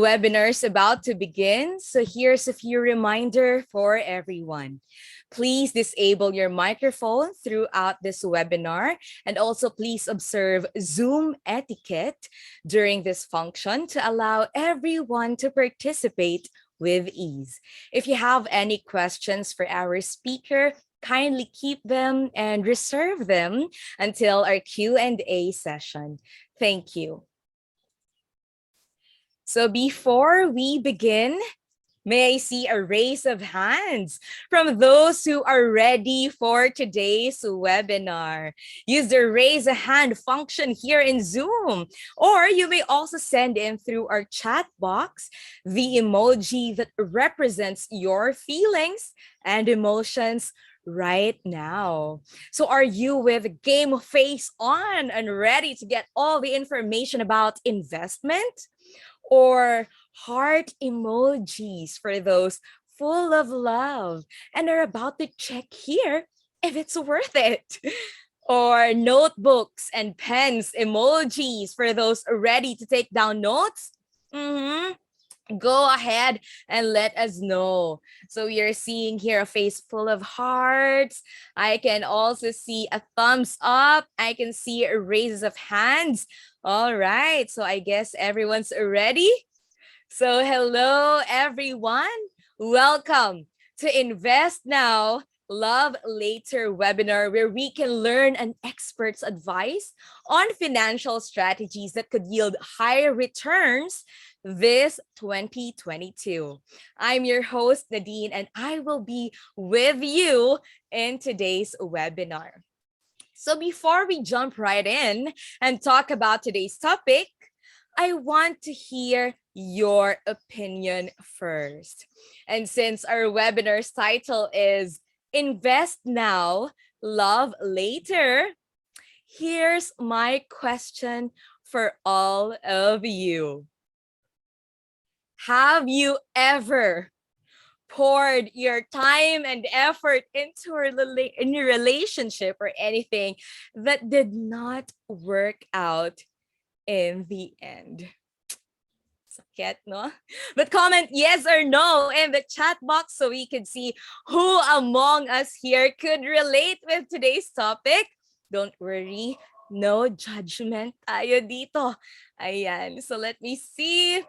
webinar is about to begin, so here's a few reminder for everyone. Please disable your microphone throughout this webinar, and also please observe Zoom etiquette during this function to allow everyone to participate with ease. If you have any questions for our speaker, kindly keep them and reserve them until our Q&A session. Thank you. So before we begin, may I see a raise of hands from those who are ready for today's webinar. Use the raise a hand function here in Zoom, or you may also send in through our chat box the emoji that represents your feelings and emotions right now. So are you with game face on and ready to get all the information about investment? Or heart emojis for those full of love and are about to check here if it's worth it? Or notebooks and pens emojis for those ready to take down notes? Go ahead and let us know. So you're seeing here a face full of hearts. I can also see a thumbs up. I can see raises of hands. All right, so I guess everyone's ready. So hello, everyone. Welcome to Invest Now, Love Later webinar, where we can learn an expert's advice on financial strategies that could yield higher returns this 2022. I'm your host, Nadine, and I will be with you in today's webinar. So before we jump right in and talk about today's topic, I want to hear your opinion first. And since our webinar's title is Invest Now, Love Later, here's my question for all of you. Have you ever poured your time and effort into your relationship or anything that did not work out in the end? Sakit, no? But comment yes or no in the chat box so we can see who among us here could relate with today's topic. Don't worry, no judgment tayo dito. Ayan, so let me see.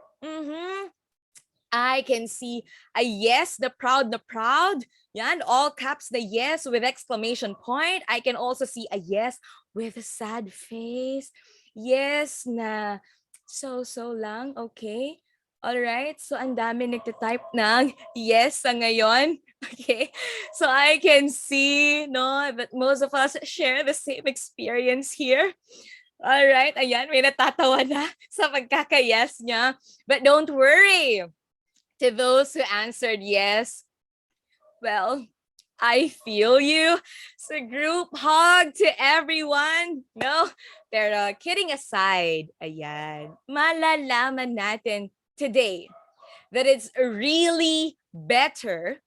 I can see a yes, the proud. Yan, all caps the yes with exclamation point. I can also see a yes with a sad face. Yes na so lang, okay. All right, so ang dami nagte-type ng yes sa ngayon. Okay, so I can see no that most of us share the same experience here. All right, ayan, may natatawa na sa pagkaka-yes niya. But don't worry. To those who answered yes, well, I feel you. So group hug to everyone. No, pero kidding aside, ayan, malalaman natin today that it's really better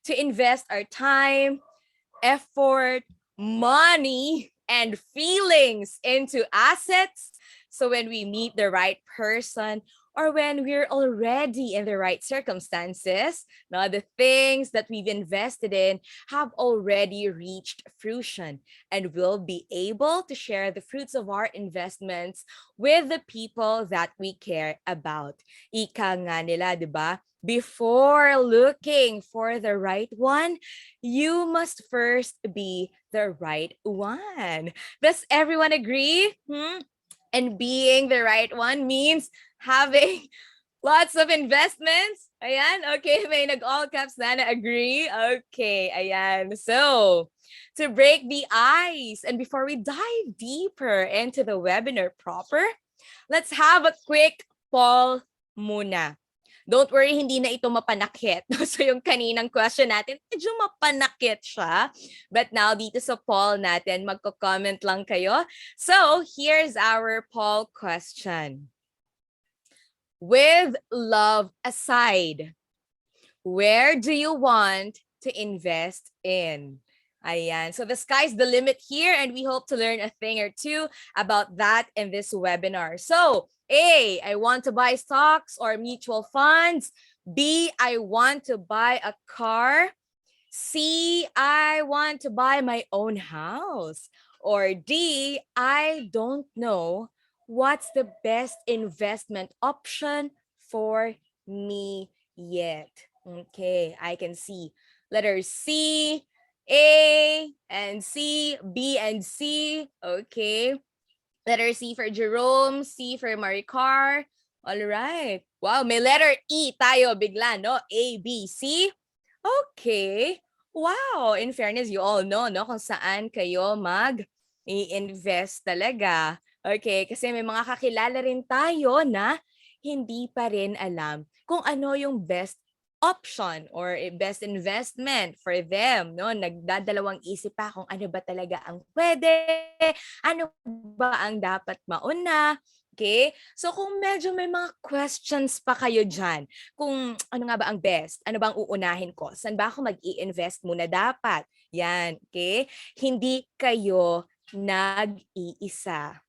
to invest our time, effort, money, and feelings into assets. So when we meet the right person, or when we're already in the right circumstances, now the things that we've invested in have already reached fruition and we'll be able to share the fruits of our investments with the people that we care about. Ika nga nila, di ba? Before looking for the right one, you must first be the right one. Does everyone agree? And being the right one means having lots of investments. Ayan, okay, may nag-all caps na agree. Okay, ayan. So, to break the ice, and before we dive deeper into the webinar proper, let's have a quick poll muna. Don't worry, hindi na ito mapanakit. So yung kaninang question natin, medyo mapanakit siya. But now, dito sa poll natin, magko-comment lang kayo. So here's our poll question. With love aside, where do you want to invest in? Ayan. So the sky's the limit here, and we hope to learn a thing or two about that in this webinar. So A, I want to buy stocks or mutual funds. B, I want to buy a car. C, I want to buy my own house. Or D, I don't know what's the best investment option for me yet. Okay, I can see letter C, A, and C, B, and C. Okay. Letter C for Jerome, C for Maricar. All right. Wow, may letter E tayo bigla, no? A, B, C. Okay. Wow, in fairness, you all know, no, kung saan kayo mag-i-invest talaga. Okay, kasi may mga kakilala rin tayo na hindi pa rin alam kung ano yung best option or best investment for them, no? Nagdadalawang isip pa kung ano ba talaga ang pwede, ano ba ang dapat mauna. Okay? So kung medyo may mga questions pa kayo dyan, kung ano nga ba ang best, ano ba ang uunahin ko, saan ba ako mag-i-invest muna dapat? Yan, okay? Hindi kayo nag-iisa.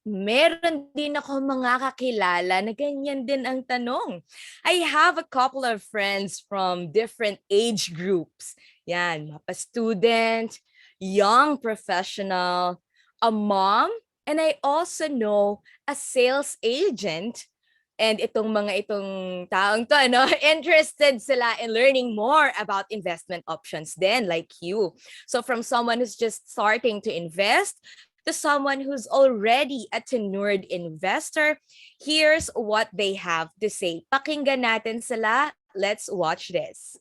Meron din ako mga kakilala na ganyan din ang tanong. I have a couple of friends from different age groups. Yan, mapa-student, young professional, a mom, and I also know a sales agent. And itong taong to, ano, interested sila in learning more about investment options then, like you. So from someone who's just starting to invest to someone who's already a tenured investor, here's what they have to say. Pakinggan natin sila. Let's watch this.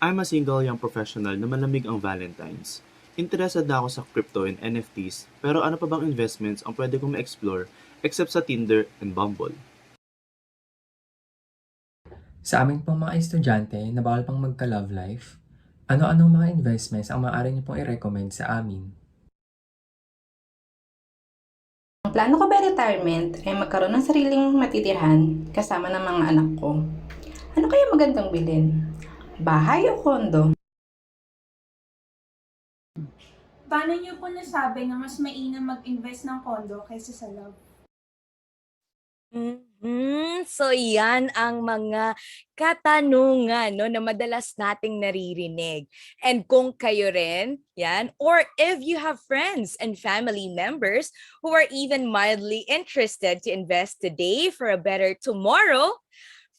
I'm a single young professional na malamig ang Valentine's. Interested na ako sa crypto and NFTs, pero ano pa bang investments ang pwede kong ma-explore except sa Tinder and Bumble? Sa amin pong mga estudyante na bawal pang magka-love life, ano-anong mga investments ang maaari niyo pong i-recommend sa amin? Ang plano ko by retirement ay magkaroon ng sariling matitirhan kasama ng mga anak ko. Ano kaya magandang bilhin? Bahay o kondo? Paano niyo po nasabi na mas mainam mag-invest ng kondo kaysa sa love? So yan ang mga katanungan, no, na madalas nating naririnig. And kung kayo rin, yan, or if you have friends and family members who are even mildly interested to invest today for a better tomorrow,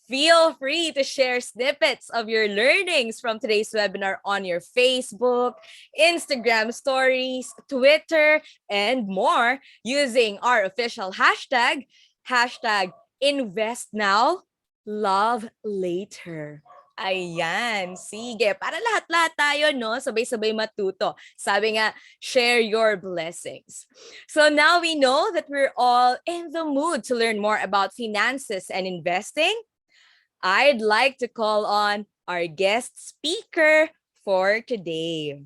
feel free to share snippets of your learnings from today's webinar on your Facebook, Instagram stories, Twitter, and more using our official hashtag investnowlovelater. Ayan, sige. Para lahat-lahat tayo, no? Sabay-sabay matuto. Sabi nga, share your blessings. So now we know that we're all in the mood to learn more about finances and investing. I'd like to call on our guest speaker for today.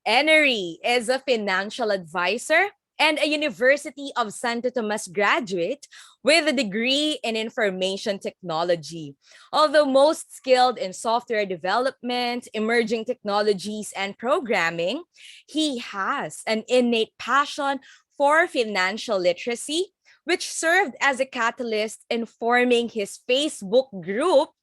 Enery is a financial advisor and a University of Santo Tomas graduate with a degree in information technology. Although most skilled in software development, emerging technologies, and programming, he has an innate passion for financial literacy, which served as a catalyst in forming his Facebook group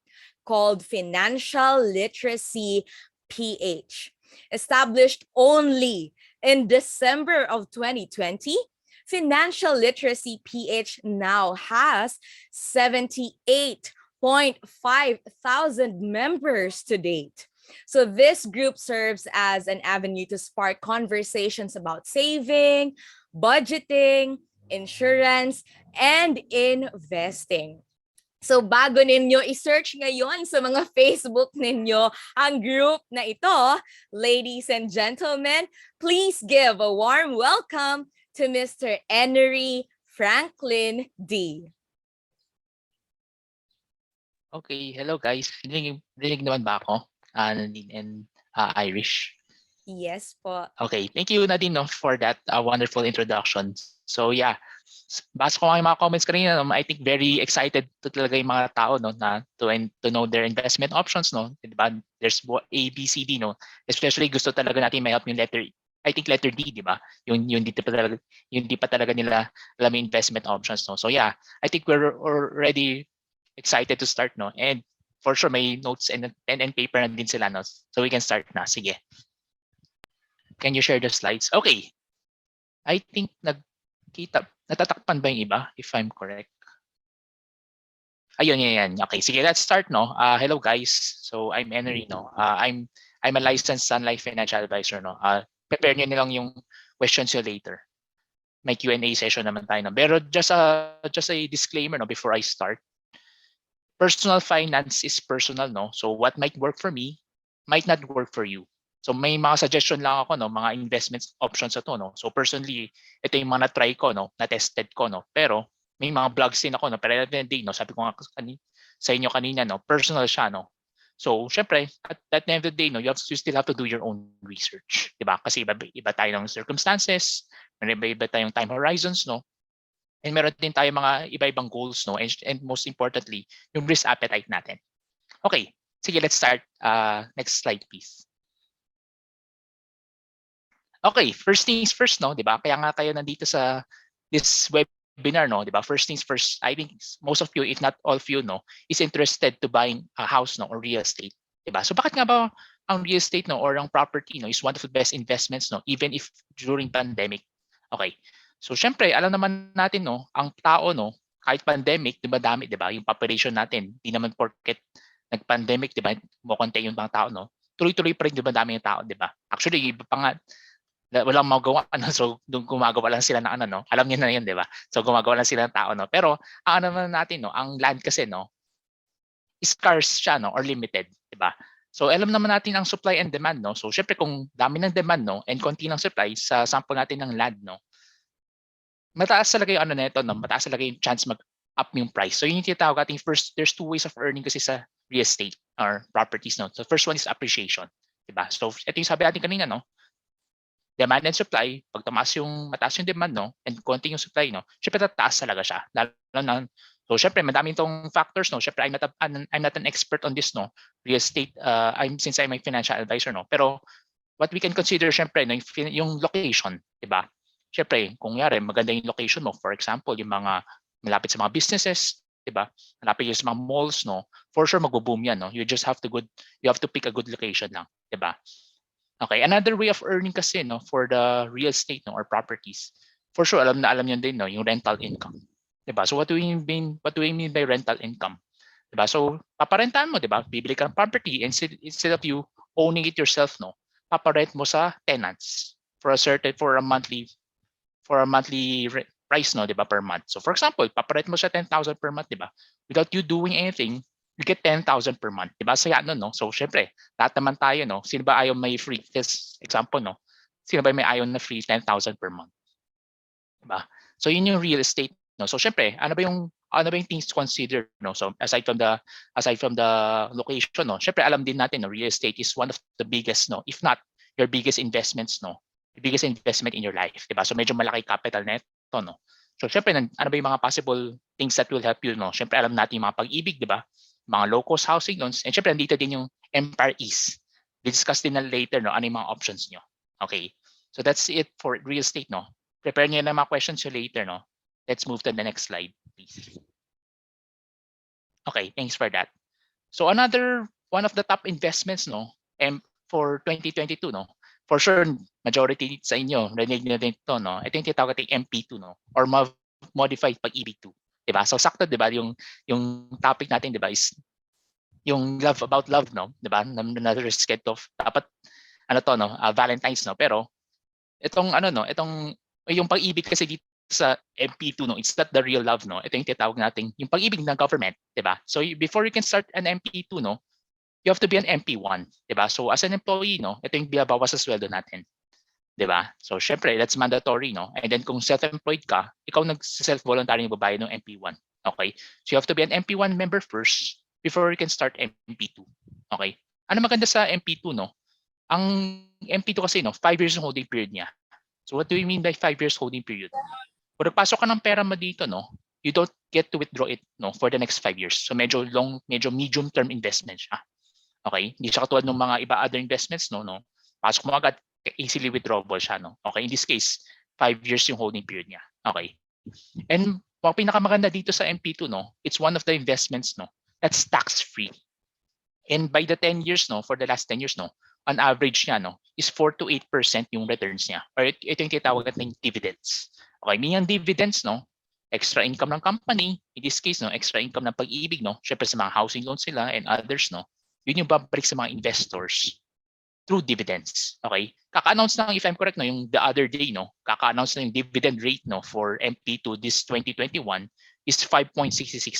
called Financial Literacy PH. Established only in December of 2020, Financial Literacy PH now has 78.5 thousand members to date. So this group serves as an avenue to spark conversations about saving, budgeting, insurance, and investing. So bago ninyo i-search ngayon sa mga Facebook ninyo ang group na ito, ladies and gentlemen, please give a warm welcome to Mr. Enery Franklin D. Okay, hello guys. Dinig naman ba ako? Nadine and Irish. Yes po. Okay, thank you Nadine for that wonderful introduction. So yeah, base ko ang mga comments kanina, I think very excited to talaga yung mga tao na to know their investment options, no. Diba? There's A, B, C, D, no. Especially gusto talaga natin may help yung letter I think letter D, di ba? Yung di pa talaga nila alam yung investment options, no? So yeah, I think we're already excited to start, no? And for sure may notes and pen and paper na din sila, no? So we can start na. Sige. Can you share the slides? Okay. I think natatakpan ba yung iba, if I'm correct? Ayun, yan. Okay, sige, let's start, no? Hello, guys. So, I'm Henry, no? I'm a licensed Sun Life financial advisor, no? Prepare nyo nilang yung questions nyo later. May Q&A session naman tayo, no? Pero just a disclaimer, no, before I start. Personal finance is personal, no? So, what might work for me might not work for you. So, may mga suggestion lang ako, no? Mga investment options ito, no? So, personally, ito yung mga na-try ko, no? Na-tested ko, no? Pero, may mga vlogs din ako, no? Pero at the end of the day, no? Sabi ko nga sa inyo kanina, no? Personal siya, no? So, syempre, at the end of the day, no? You still have to do your own research. Diba? Kasi iba tayo ng circumstances, iba tayong time horizons, no? And meron din tayo mga iba-ibang goals, no? And most importantly, yung risk appetite natin. Okay, sige, let's start. Next slide, please. Okay, first things first, no? Diba? Kaya nga kayo nandito sa this webinar, no? Diba? First things first, I think most of you, if not all of you, no, is interested to buying a house, no, or real estate. Diba? So bakit nga ba ang real estate, no, or ang property, no, is one of the best investments, no, even if during pandemic? Okay. So syempre, alam naman natin, no, ang tao, no, kahit pandemic, 'di ba, dami, 'di ba? Yung population natin, di naman porket nag-pandemic, 'di ba, kumonti yung mga tao, no. Tuloy-tuloy pa rin, 'di ba, dami yung tao, 'di ba? Actually, iba pa nga walang magawa, ano, so doon gumagawa lang sila ng ano, no. Alam niyo na 'yun, 'di ba? So gumagawa lang sila ng tao, no. Pero ang ano naman natin, no, ang land kasi, no, scarce siya, no, or limited, 'di ba? So alam naman natin ang supply and demand, no. So syempre kung dami ng demand, no, and konti ng supply sa sample natin ng land, no, mataas talaga yung ano nito, no? Mataas talaga yung chance mag-up yung price. So yun yung tinatawag natin first, there's two ways of earning kasi sa real estate or properties, no? So first one is appreciation, diba? So ito yung sabi natin kanina, no? Demand and supply, pag mataas yung demand, no? And konti yung supply, no? Syempre tataas talaga siya. So syempre madaming tong factors, no? Syempre I'm not an expert on this, no? Real estate, since I'm a financial advisor, no? Pero what we can consider syempre, no, yung location, diba? Syempre, kung yari, maganda yung location mo, for example, yung mga malapit sa mga businesses, 'di ba? Malapit yung sa mga malls, no? For sure magbo-boom 'yan, no? You have to pick a good location lang, 'di ba? Okay, another way of earning kasi, no, for the real estate, no, or properties. For sure alam niyo din, no, yung rental income. 'Di ba? So what do we mean by rental income? 'Di ba? So paparentahan mo, 'di ba? Bibili ka ng property and instead of you owning it yourself, no, paparent mo sa tenants for a monthly price, no, 'di ba, per month. So for example, paparent mo siya 10,000 per month, 'di ba? Without you doing anything, you get 10,000 per month, 'di ba? Saya no, no. So syempre, lahat naman tayo, no. Sino ba ayaw may free? This example, no. Sino ba may ayaw na free 10,000 per month? 'Di ba? So yun yung real estate, no. So syempre, ano ba yung things to consider, no? So aside from the location, no. Syempre alam din natin, no, real estate is one of the biggest, no, if not your biggest investments, no. The biggest investment in your life, 'di ba? So medyo malaki capital na ito, no. So syempre ano ba yung mga possible things that will help you, no? Syempre alam natin yung mga pag-ibig, 'di ba? Mga low-cost housing loans, and syempre nandito din yung Empire East. Discuss din na later, no, ano yung mga options nyo. Okay. So that's it for real estate, no. Prepare niyo na mga questions nyo later, no. Let's move to the next slide, please. Okay, thanks for that. So another one of the top investments, no, for 2022, no. For sure, majority sa inyo, rinig nyo din ito, no? Ito yung tinatawag natin MP2, no? Or modified pag-ibig 2. Diba? So sakto, diba? Yung topic natin, diba, is yung about love, no? Diba? Na-risked of, dapat, ano to, no? Valentine's, no? Pero, itong, yung pag-ibig kasi dito sa MP2, no? It's not the real love, no? Ito yung tinatawag natin, yung pag-ibig ng government, diba? So, before you can start an MP2, no? You have to be an MP1, 'di ba? So as an employee, no, ito yung binabawas sa sweldo natin. 'Di ba? So syempre, that's mandatory, no? And then kung self-employed ka, ikaw nag-self-voluntary magbabayad ng MP1. Okay? So you have to be an MP1 member first before you can start MP2. Okay? Ano maganda sa MP2, no? Ang MP2 kasi, no, 5 years yung holding period niya. So what do we mean by 5 years holding period? Kung nagpasok ka ng pera mo dito, no, you don't get to withdraw it, no, for the next 5 years. So medyo medium-term investment siya. Okay? Hindi siya katulad ng mga iba other investments, no. Pasok mo agad, easily withdrawable siya, no? Okay, in this case, 5 years yung holding period niya. Okay. And ang pinakamaganda dito sa MP2, no, it's one of the investments, no, that's tax-free. And by the 10 years, no, for the last 10 years, no, on average niya, no, is 4 to 8% yung returns niya. Or ito yung tinatawag natin dividends. Okay, meaning dividends, no, extra income ng company, in this case, no, extra income ng Pag-ibig, no, syempre sa mga housing loans sila and others, no, yun yung babalik sa mga investors through dividends. Okay? Kaka-announce na, if I'm correct, no, yung the other day, no, kaka-announce na yung dividend rate, no, for MP2 this 2021 is 5.66%.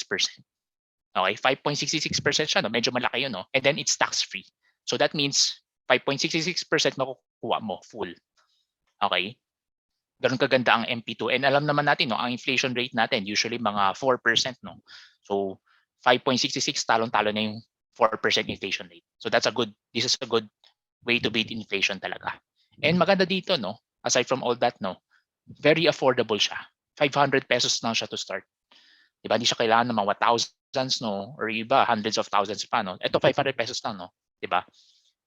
Okay? 5.66% siya, no, medyo malaki yun, no, and then it's tax-free. So that means 5.66% makukuha mo full. Okay? Ganun kaganda ang MP2. And alam naman natin, no, ang inflation rate natin usually mga 4%, no. So 5.66 talon-talo na yung 4% inflation rate. So this is a good way to beat inflation talaga. And maganda dito, no, aside from all that, no, very affordable siya. 500 pesos lang siya to start. Diba? Hindi siya kailangan ng mga thousands, no, or iba, hundreds of thousands pa, no. Ito 500 pesos lang, no. Diba?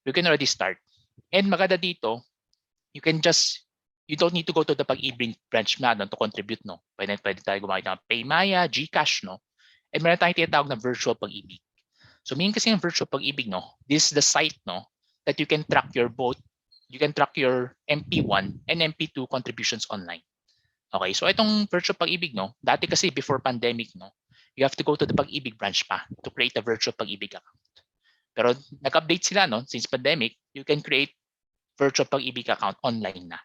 You can already start. And maganda dito, you don't need to go to the Pag-ibig branch na to contribute, no. Pwede tayo gumamit ng Paymaya, GCash, no. And meron tayong tinatawag na virtual Pag-ibig. So meaning kasi ng virtual Pag-ibig, no, this is the site, no, that you can track your MP1 and MP2 contributions online. Okay, so itong virtual Pag-ibig, no, dati kasi before pandemic, no, you have to go to the Pag-ibig branch pa to create a virtual Pag-ibig account. Pero nag-update sila, no, since pandemic, you can create virtual Pag-ibig account online na.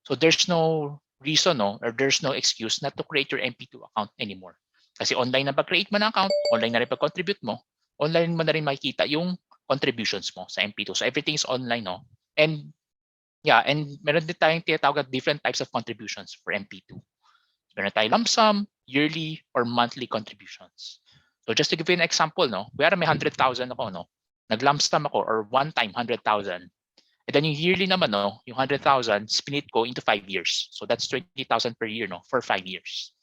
So there's no reason, no, or there's no excuse not to create your MP2 account anymore. Kasi online na pag-create mo ng account, online na rin pag-contribute mo, online mo na rin makikita yung contributions mo sa MP2. So everything is online, no? And yeah, and meron din tayong tinatawag na different types of contributions for MP2. Meron tayong lump sum, yearly, or monthly contributions. So just to give you an example, no, kaya may 100,000 ako, no, nag-lump sum ako or one time 100,000. And then yung yearly naman, no, yung 100,000 split ko into 5 years. So that's 20,000 per year, no, for 5 years.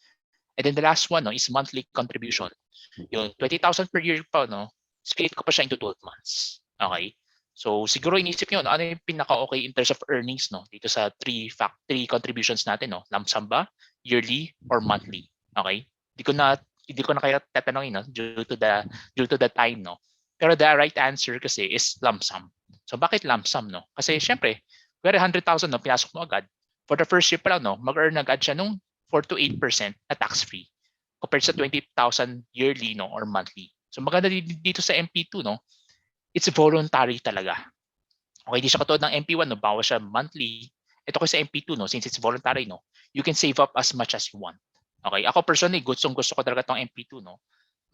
And then the last one, no, is monthly contribution. Yung 20,000 per year pa, no, split ko pa siya into 12 months. Okay? So siguro inisip nyo, ano yung pinaka-okay in terms of earnings, no, dito sa three contributions natin, no, lump sum ba, yearly, or monthly. Okay? Hindi ko na kaya tatanungin, no, due to the time, no. Pero the right answer kasi is lump sum. So bakit lump sum, no? Kasi syempre, kaya 100,000, no, pinasok mo agad. For the first year pa lang, no, mag-earn agad siya nung 4 to 8% na tax-free compared sa 20,000 yearly, no, or monthly. So maganda dito sa MP2, no, it's voluntary talaga. Okay, di siya katulad ng MP1, no, bawas siya monthly. Ito kasi sa MP2, no, since it's voluntary, no, you can save up as much as you want. Okay, ako personally, gusto ko talaga tong MP2, no.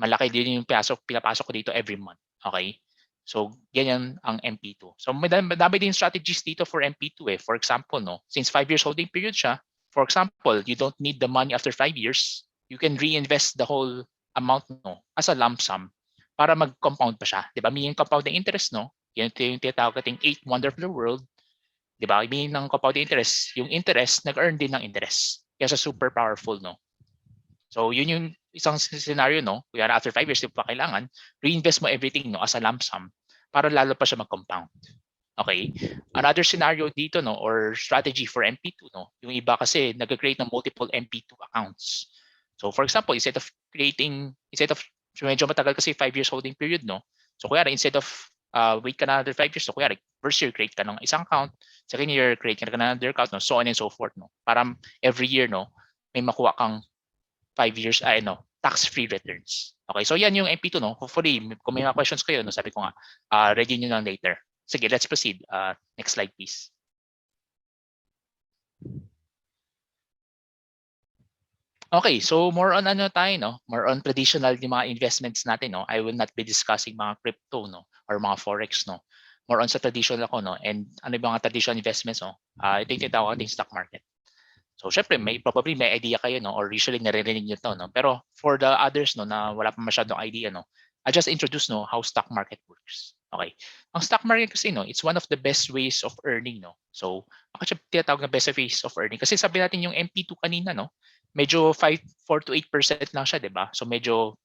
Malaki din yung pinapasok ko dito every month. Okay? So, ganyan ang MP2. So, madami din strategies dito for MP2 eh. For example, no, since 5 years holding period siya, for example, you don't need the money after 5 years, you can reinvest the whole amount, no, as a lump sum para mag-compound pa siya. Diba? Meaning compounding interest, no? Yan yung tinatawag nating 8 wonder of the world. Diba? Meaning ng compounding interest, yung interest, nag-earn din ng interest. Kaya sa super powerful, no? So, yun yung isang scenario, no? Kaya after 5 years, di pa kailangan, reinvest mo everything, no, as a lump sum para lalo pa siya mag-compound. Okay? Another scenario dito, no, or strategy for MP2, no, yung iba kasi nag-create ng multiple MP2 accounts. So, for example, instead of medyo matagal kasi 5 years holding period, no? So, kaya instead of wait ka na another 5 years, so kaya first year, create ka ng isang account, second year, create ka na another account, no, so on and so forth, no? Para every year, no, may makuha kang 5 years, tax-free returns. Okay, so yan yung MP2, no? Hopefully, kung may mga questions kayo, no, sabi ko nga, ready nyo lang later. Sige, let's proceed. Next slide, please. Okay, so more on ano tayo, no? More on traditional yung mga investments natin, no? I will not be discussing mga crypto, no? Or mga forex, no? More on sa traditional ako, no? And ano yung mga traditional investments, no? Ito yung tinatawag ating stock market. So, syempre, probably may idea kayo, no? Or usually naririnig nyo to, no? Pero for the others, no, na wala pa masyadong idea, no? I just introduce, no, how stock market works. Okay. Ang stock market kasi, no, it's one of the best ways of earning, no? So, bakit siya tinatawag na best ways of earning? Kasi sabi natin yung MP2 kanina, no? Medyo 4 to 8% lang siya, 'di ba? So medyo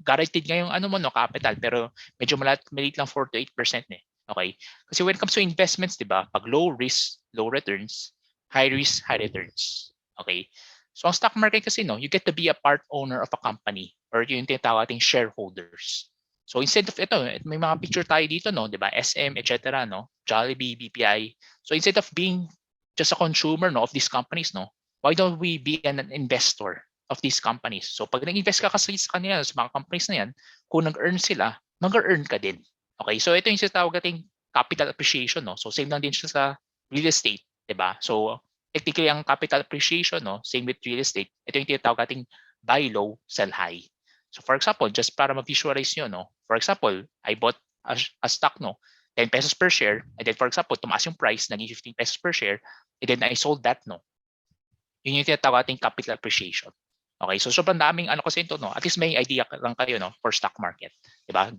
guaranteed nga yung ano mo, no, capital, pero medyo maliit lang 4 to 8% eh. Okay? Kasi when it comes to investments, di ba, pag low risk, low returns, high risk, high returns. Okay? So ang stock market kasi, no, you get to be a part owner of a company or yung tinatawag ating shareholders. So instead of ito, may mga picture tayo dito, no, di ba, SM, etc., no, Jollibee, BPI. So instead of being just a consumer, no, of these companies, no, why don't we be an investor of these companies? So pag nag-invest ka kasi sa kanila, sa mga companies na yan, kung nag-earn sila, mag-earn ka din. Okay, so ito yung sinatawag nating capital appreciation, no? So same lang din siya sa real estate, 'di ba? So technically ang capital appreciation, no, same with real estate. Ito yung tinatawag nating buy low, sell high. So for example, just para ma-visualize nyo, no? For example, I bought a stock, no, 10 pesos per share, and then for example, tumaas yung price, naging 15 pesos per share, and then I sold that, no? Yun yung tinatawag nating capital appreciation. Okay, so sobrang daming ano kasi ito, no? At least may idea lang kayo, no, for stock market, 'di ba?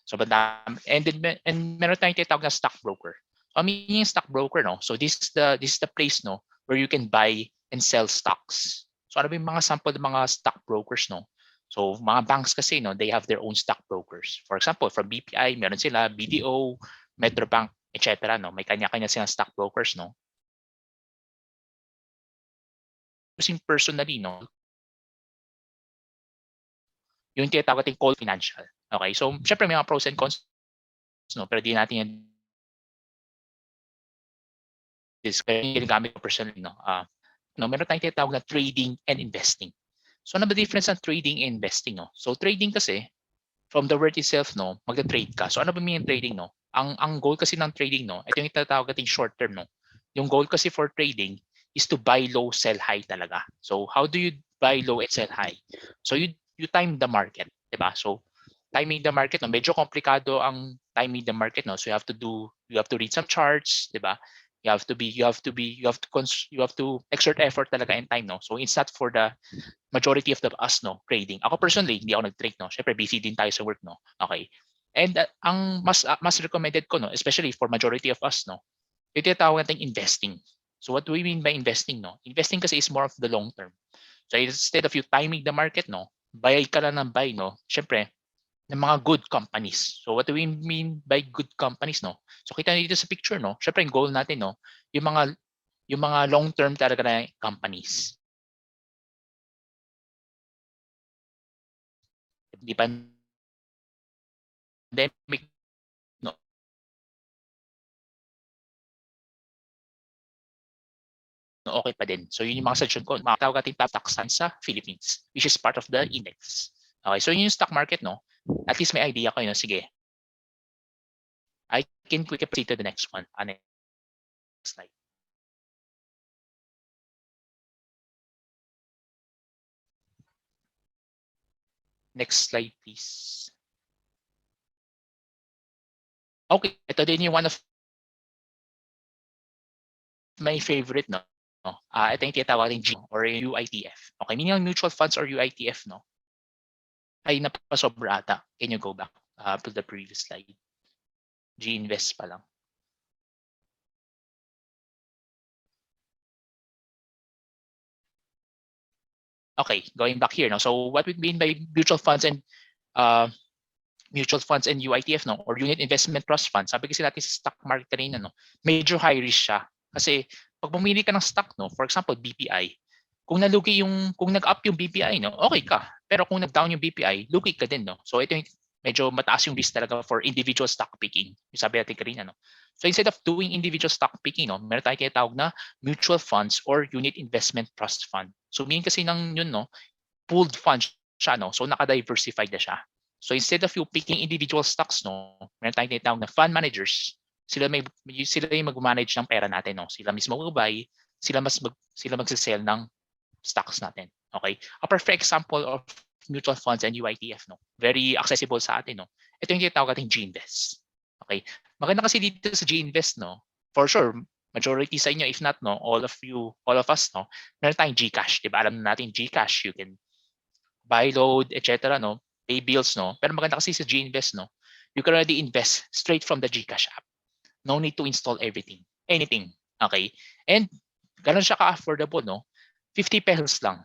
Sobrang dami. And meron tayong tinatawag na stockbroker. I mean, yung stockbroker, no? So this is the place, no, where you can buy and sell stocks. So ano ba yung mga sample ng mga stockbrokers, no? So mga banks kasi, no, they have their own stockbrokers. For example, from BPI, meron sila BDO, Metrobank, etc., no? May kanya-kanya silang stockbrokers, no? Using personally, no, yung tinatawag nating call financial. Okay, so syempre may mga pros and cons, no, pero di natin yan kaya ginagamit ko personally, no. No, meron tayong tinatawag na trading and investing. So ano ba difference ng trading and investing, no? So trading kasi from the word itself, no, magta-trade ka. So ano ba mean trading, no? Ang goal kasi ng trading, no, ito yung tinatawag nating short term, no. Yung goal kasi for trading is to buy low, sell high talaga. So how do you buy low and sell high? So you time the market, 'di ba? So timing the market, no, medyo komplikado ang timing the market, no. So you have to read some charts, 'di ba? You have to exert effort talaga and time, no. So it's not for the majority of the us, no, trading. Ako personally, hindi ako nag-trade, no. Syempre busy din tayo sa work, no. Okay. And ang mas recommended ko, no, especially for majority of us, no, ito yung tawag natin investing. So what do we mean by investing, no? Investing kasi is more of the long term. So instead of you timing the market, no, buy ka lang ng buy, no. Syempre, ng mga good companies. So what do we mean by good companies, no? So kita dito sa picture, no? Syempre yung goal natin, no, yung mga long-term talaga na companies. Di pandemic, no, okay pa din. So yun yung mga suggestion ko, mga tawag natin top stocks sa Philippines, which is part of the index. Okay, so yun yung stock market, no? At least may idea kayo, no? Sige. I can quickly proceed to the next one. Next slide. Next slide, please. Okay, ito din yung one of my favorite, no? Ito yung tinatawag ng G or UITF. Okay, meaning mutual funds or UITF, no? Ay, napasobra ata. Can you go back to the previous slide? G-Invest pa lang. Okay, going back here, no? So what we mean by mutual funds and UITF, no, or unit investment trust fund, sabi kasi natin sa stock market kanina, no, medyo high risk siya. Kasi pag bumili ka ng stock, no, for example, BPI, kung nag-up yung BPI, no, okay ka. Pero kung nag-down yung BPI, lugi ka din, no. So ito yung medyo mataas yung risk talaga for individual stock picking. Yung sabi natin kanina, no. So instead of doing individual stock picking, no, meron tayong tinatawag na mutual funds or unit investment trust fund. So meaning kasi ng yun, no, pooled fund siya, no. So naka-diversified na siya. So instead of you picking individual stocks, no, meron tayong tinatawag na fund managers. Sila yung mag-manage ng pera natin, no. Sila mismo mag-buy, sila mag-sell ng stocks natin. Okay? A perfect example of mutual funds and UITF, no. Very accessible sa atin, no. Ito yung tinatawag nating G-Invest. Okay? Maganda kasi dito sa G-Invest, no. For sure, majority sa inyo, if not, no, all of us, no, meron tayong GCash, 'di ba? Alam na natin GCash, you can buy load, etc., no, pay bills, no. Pero maganda kasi sa G-Invest, no, you can already invest straight from the GCash app. No need to install anything. Okay? And ganun siya ka-affordable, no. 50 pesos lang.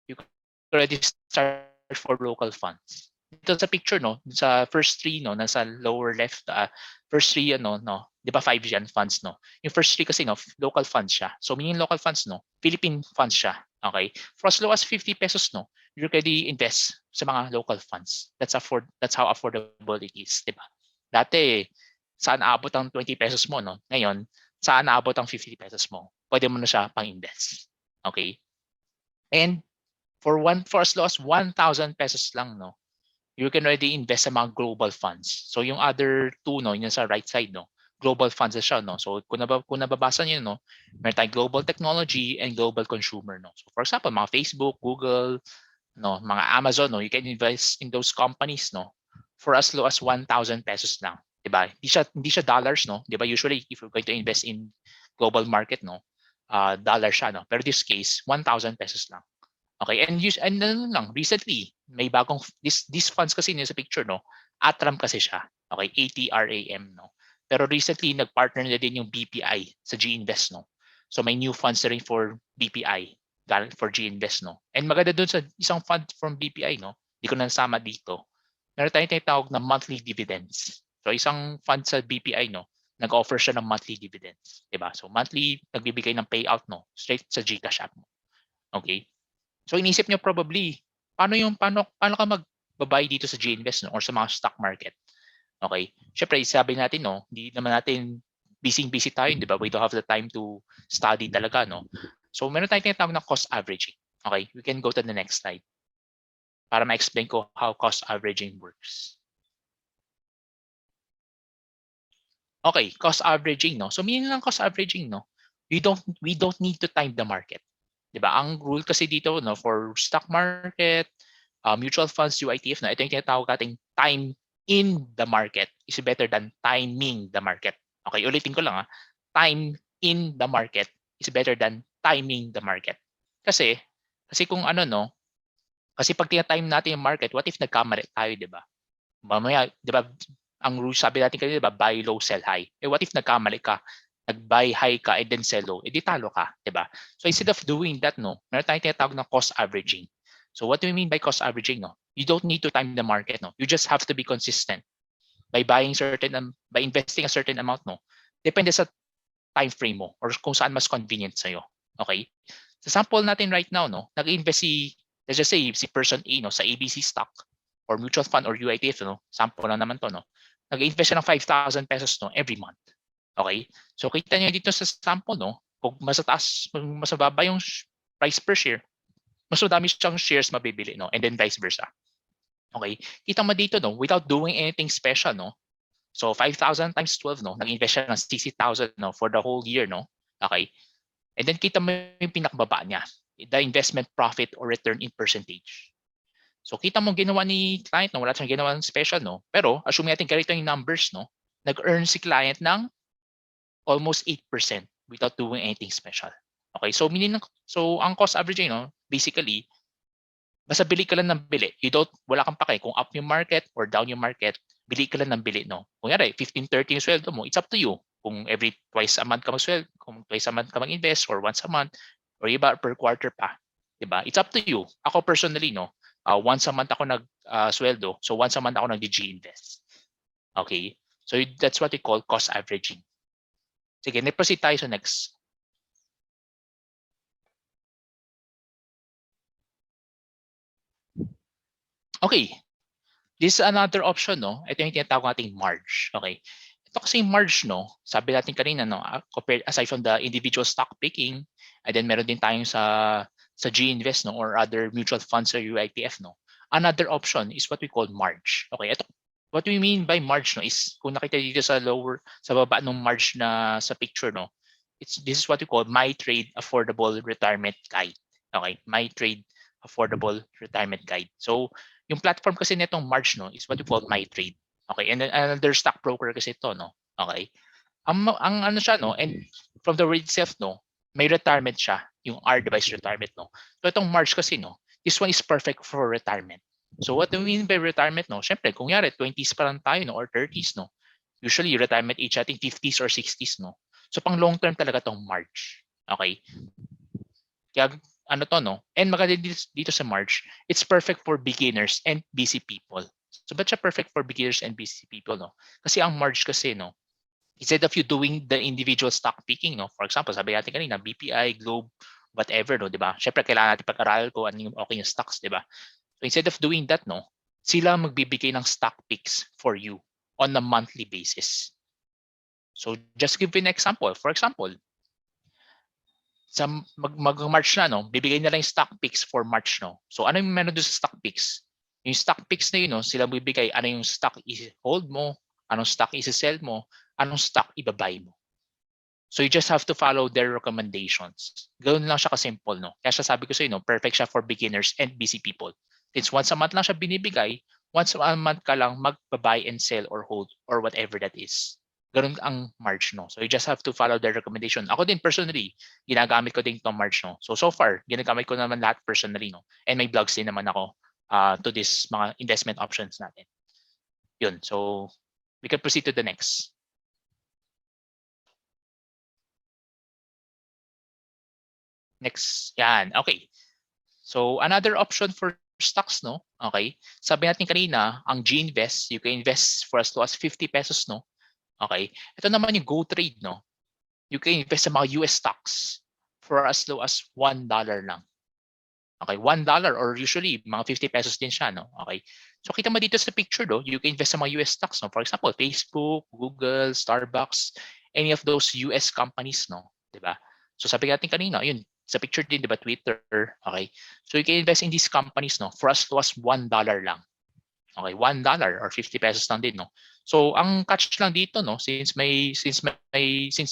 You can already start for local funds. dito sa picture, no, sa first three, no, nasa lower left, first three, no, di ba 5 yan funds, no? Yung first three kasi, no, local funds siya. So, meaning local funds, no, Philippine funds siya. Okay? For as low as 50 pesos, no, you can invest sa mga local funds. That's how affordable it is, di ba? Dati, saan aabot ang 20 pesos mo, no? Ngayon, saan aabot ang 50 pesos mo? Pwede mo na siya pang-invest. Okay? And for as low as 1,000 pesos lang, no, you can already invest sa mga global funds. So yung other two, no, yun sa right side, no, global funds na siya, no. So kung nababasa niyo, no, meron tayong global technology and global consumer, no. So for example, mga Facebook, Google, no, mga Amazon, no, you can invest in those companies, no, for as low as 1,000 pesos lang, 'di ba? Hindi siya dollars, no. 'Di ba usually if you're going to invest in global market, no, dollar siya, no. Pero this case, 1,000 pesos lang. Okay, and ano lang, recently, may bagong, these funds kasi sa picture, no, ATRAM kasi siya. Okay, ATRAM, no. Pero recently, nag-partner na din yung BPI sa G-Invest, no. So may new funds na rin for BPI, for G-Invest, no. And maganda dun sa isang fund from BPI, no, di ko na nasama dito. Meron tayong tinatawag na monthly dividends. So isang fund sa BPI, no, nag-offer siya ng monthly dividends, diba? So monthly, nagbibigay ng payout, no, straight sa GCash app mo. Okay? So inisip nyo probably, paano ka mag-buy dito sa G-Invest, no, or sa mga stock market? Okay? Syempre, sabi natin, no, hindi naman natin busy tayo, di ba? We don't have the time to study talaga, no? So meron tayong tinatawag na cost averaging. Okay? We can go to the next slide para ma-explain ko how cost averaging works. Okay, cost averaging, no? So meaning ng cost averaging, no, we don't need to time the market. 'Di ba? Ang rule kasi dito, no, for stock market, mutual funds, UITF, no, ito yung tinatawag nating time in the market is better than timing the market. Okay, ulitin ko lang, time in the market is better than timing the market. Kasi kung ano, no, kasi pag tina-time natin yung market, what if nagkamali tayo, 'di ba? Mamaya, 'di ba, ang rule sabi natin kanina, 'di ba, buy low, sell high. What if nagkamali ka? Nag-buy high ka and then sell low, edi talo ka, 'di ba? So instead of doing that, no, meron tayong tinatawag na cost averaging. So what do we mean by cost averaging, no? You don't need to time the market, no. You just have to be consistent by by investing a certain amount, no. Depende sa time frame mo or kung saan mas convenient sa iyo. Okay? Sa sample natin right now, no, nag-invest let's just say si person A, no, sa ABC stock or mutual fund or UITF, no. Sample lang naman to, no. Nag-invest siya ng 5,000 pesos, no, every month. Okay? So kita niyo dito sa sample, no, kung mas mababa yung price per share, mas madami siyang shares mabibili, no, and then vice versa. Okay? Kita mo dito, no, without doing anything special, no. So 5,000 times 12, no, nag-invest siya ng 60,000, no, for the whole year, no. Okay? And then kita mo yung pinakababa niya, the investment profit or return in percentage. So kita mo ginawa ni client, no, wala siyang ginawa ng special, no. Pero assume natin ganito yung numbers, no, nag-earn si client ng almost 8% without doing anything special. Okay, so ang cost averaging, no, basically, basta bili ka lang ng bili. Wala kang pake kung up yung market or down yung market, bili ka lang ng bili, no. Kung yari, 15-30 yung sweldo mo, it's up to you. Kung twice a month ka mag-invest or once a month, or iba per quarter pa. Diba? It's up to you. Ako personally, no, once a month ako sweldo, so once a month ako nag-G-invest. Okay? So that's what we call cost averaging. Sige, proceed tayo sa next. Okay. This is another option, no? Ito yung tinatawag nating Marge. Okay. Ito kasi Marge, no? Sabi natin kanina, no? Aside from the individual stock picking, and then meron din tayong sa G-Invest, no? Or other mutual funds or UITF, no? Another option is what we call Marge. Okay. Ito, what we mean by Marge, no, is kung nakita dito sa baba ng Marge na sa picture, no? This is what we call My Trade Affordable Retirement Guide. Okay, My Trade Affordable Retirement Guide. So, yung platform kasi nitong Marge, no, is what we call My Trade. Okay, and then another stockbroker kasi ito, no. Okay. Ang ano siya, no, and from the word itself, no, may retirement siya, yung R-device retirement, no. So itong Marge kasi, no, this one is perfect for retirement. So what do we mean by retirement, no? Syempre, kung yari 20s pa lang tayo, no, or 30s, no. Usually retirement age natin 50s or 60s, no. So pang long term talaga tong Marge. Okay? Kaya ano to, no? And maganda dito sa Marge, it's perfect for beginners and busy people. So but siya perfect for beginners and busy people, no? Kasi ang March kasi, no, instead of you doing the individual stock picking, no, for example, sabi natin kanina, BPI, Globe, whatever, no, di ba? Syempre, kailangan natin pag-aralan ko ano yung okay yung stocks, di ba? So instead of doing that, no, sila magbibigay ng stock picks for you on a monthly basis. So just give you an example. For example, sa mag-March na, no, bibigay nila yung stock picks for March, no. So ano yung meron doon sa stock picks? Yung stock picks na yun, no, sila bibigay ano yung stock i-hold mo, anong stock i-sell mo, anong stock i-buy mo. So you just have to follow their recommendations. Ganoon lang siya ka-simple, no. Kaya siya sabi ko sa no, perfect siya for beginners and busy people. Since once a month lang siya binibigay, once a month ka lang mag-buy and sell or hold or whatever that is. Ganun ang March, no. So you just have to follow their recommendation. Ako din personally, ginagamit ko din itong March, no. So far, ginagamit ko naman lahat personally, no. And may vlogs din naman ako to this mga investment options natin. Yun. So we can proceed to the next. Next, yan. Okay. So another option for stocks, no. Okay. Sabi natin kanina, ang G-Invest, you can invest for as low as 50 pesos, no. Okay. Ito naman yung Go Trade, no. You can invest sa mga US stocks for as low as $1 lang. Okay, $1 or usually mga 50 pesos din siya, no. Okay. So kita mo dito sa picture, no, you can invest sa mga US stocks, no. For example, Facebook, Google, Starbucks, any of those US companies, no, 'di ba? So sabi natin kanina, yun, sa picture din, 'di ba, Twitter, okay? So you can invest in these companies, no, for as low as $1 lang. Okay, $1 or 50 pesos lang din, no. So ang catch lang dito, no, since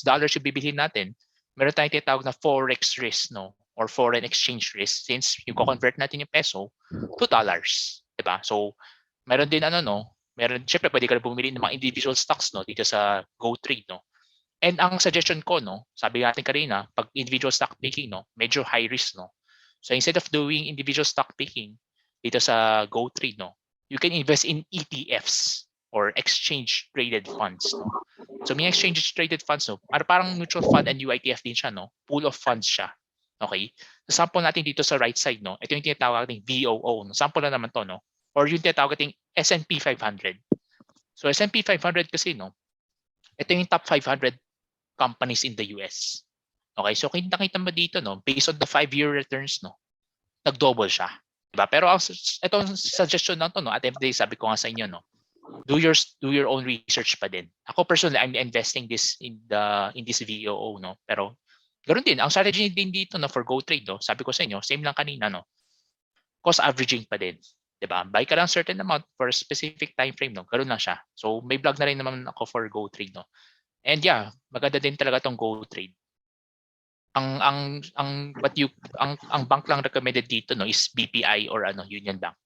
dollars yung bibilhin natin, meron tayong tinatawag na forex risk, no, or foreign exchange risk, since yung convert natin yung peso to dollars, 'di ba? So meron din syempre pwede ka rin bumili ng mga individual stocks, no, dito sa Go Trade, no. And ang suggestion ko, no, sabi natin kanina, pag individual stock picking, no, medyo high risk, no. So instead of doing individual stock picking dito sa Go Trade, no, you can invest in ETFs or exchange traded funds, no. So may exchange traded funds, no, parang mutual fund and UITF din siya, no. Pool of funds siya. Okay? So sample natin dito sa right side, no. Ito yung tinatawag nating VOO, no. Sample na naman to, no. Or yung tinatawag nating S&P 500. So S&P 500 kasi, no, ito yung top 500 companies in the US. Okay? So kita mo dito, no, based on the 5-year returns, no, nag-double siya. Diba? Pero itong suggestion na to, no, at everyday sabi ko nga sa inyo, no, do your own research pa din. Ako personally, I'm investing this in this VOO, no. Pero ganoon din, ang strategy din dito, no, for Go Trade, no, sabi ko sa inyo, same lang kanina, no. Cost averaging pa din. 'Di ba? Buy ka lang certain amount for a specific time frame, no. Ganoon lang siya. So may vlog na rin naman ako for Go Trade, no. And yeah, maganda din talaga tong Go Trade. Ang bank lang recommended dito, no, is BPI or Union Bank.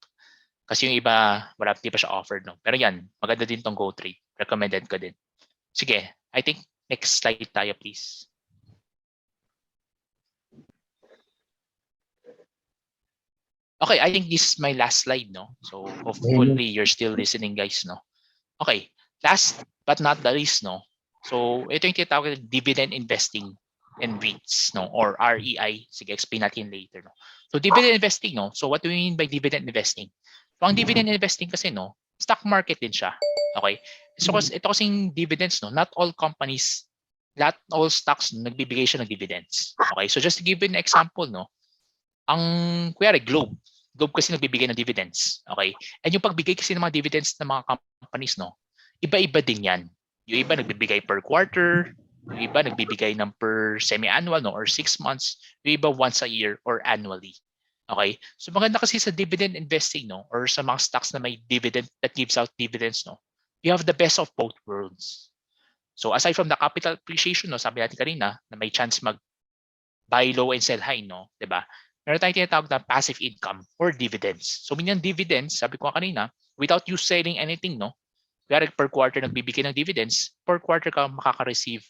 Kasi yung iba, di pa siya offered, no. Pero yan, maganda din tong Go Trade. Recommended ko din. Sige, I think next slide tayo, please. Okay, I think this is my last slide, no. So hopefully you're still listening, guys, no. Okay, last but not the least, no. So ito yung tinatawag na dividend investing and REITs, no, or REI. Sige, explain natin later, no. So dividend investing, no. So what do we mean by dividend investing? So ang dividend investing kasi, no, stock market din siya. Okay? So ito kasing dividends, no, not all stocks nagbibigay siya ng dividends. Okay? So just to give you an example, no, ang kuya Globe kasi nagbibigay ng dividends. Okay? And yung pagbigay kasi ng mga dividends ng mga companies, no, iba-iba din yan. Yung iba nagbibigay per quarter, yung iba nagbibigay ng per semi-annual, no, or 6 months, yung iba once a year or annually. Okay? So maganda kasi sa dividend investing, no, or sa mga stocks na may dividend that gives out dividends, no, you have the best of both worlds. So aside from the capital appreciation, no, sabi natin kanina na may chance mag buy low and sell high, no, 'di ba? Meron tayong tinatawag na passive income or dividends. So minyan dividends, sabi ko kanina, without you selling anything, no, kaya per quarter nagbibigay ng dividends, per quarter ka makaka-receive